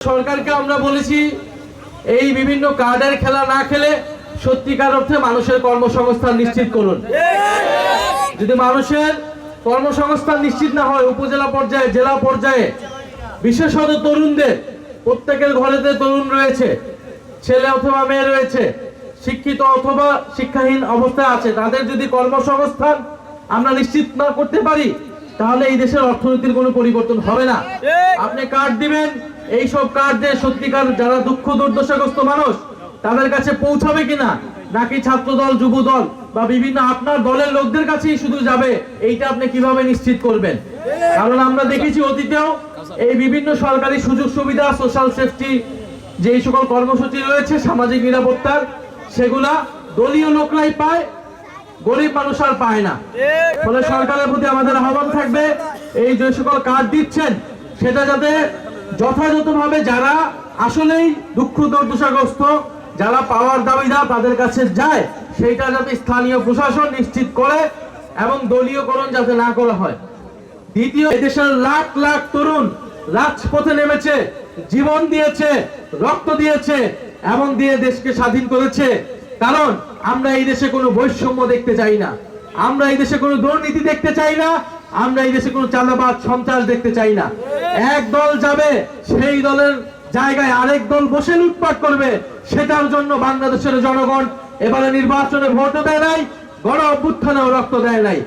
সরকারকে আমরা বলেছি এই বিভিন্ন কার্ডের খেলা না খেলে সত্যিকার অর্থে মানুষের কর্মসংস্থান নিশ্চিত করুন। যদি মানুষের কর্মসংস্থান নিশ্চিত না হয় উপজেলা পর্যায়ে, জেলা পর্যায়ে, বিশেষত তরুণদের, প্রত্যেকের ঘরেতে তরুণ রয়েছে, ছেলে অথবা মেয়ে রয়েছে, শিক্ষিত অথবা শিক্ষাহীন অবস্থায় আছে, তাদের যদি কর্মসংস্থান আমরা নিশ্চিত না করতে পারি তাহলে এই দেশের অর্থনীতির কোনো পরিবর্তন হবে না। আপনি কার্ড দিবেন, এই সব কার্ড দিয়ে সত্যিকার যারা দুঃখ দুর্দশাগ্রস্ত মানুষ তাদের কাছে পৌঁছাবে কিনা, নাকি ছাত্রদল, যুব দল বা বিভিন্ন আপনার দলের লোকদের কাছেই শুধু যাবে, এইটা আপনি কিভাবে নিশ্চিত করবেন? কারণ আমরা দেখেছি অতীতেও এই বিভিন্ন সরকারি সুযোগ সুবিধা, সোশ্যাল সেফটি যে সকল কর্মসূচি রয়েছে সামাজিক নিরাপত্তার, সেগুলা দলীয় লোকরাই পায়, গরিব মানুষ আর পায় না। ফলে সরকারের প্রতি আমাদের আহ্বান থাকবে, এই যে সকল কার্ড দিচ্ছেন সেটা যাতে যথাযথভাবে যারা আসলেই দুঃখ দুর্দশাগ্রস্ত, যারা পাওয়ার দাবিদার তাদের কাছে যায়, সেইটা যাতে স্থানীয় প্রশাসন নিশ্চিত করে এবং দলীয়করণ যাতে না করা হয়। দ্বিতীয়, এদেশের লাখ লাখ তরুণ রাজপথে নেমেছে, জীবন দিয়েছে, রক্ত দিয়েছে এবং দিয়ে দেশকে স্বাধীন করেছে। কারণ আমরা এই দেশে কোনো বৈষম্য দেখতে চাই না, আমরা এই দেশে কোনো দুর্নীতি দেখতে চাই না, আমরা এই দেশে কোনো চাঁদাবাজ সন্ত্রাস দেখতে চাই না। এক দল যাবে, সেই দলের জায়গায় আরেক দল বসে লুটপাট করবে, সেটার জন্য বাংলাদেশের জনগণ এবারে নির্বাচনে ভোটও দেয় নাই, গণ অভ্যুত্থানেও রক্ত দেয় নাই।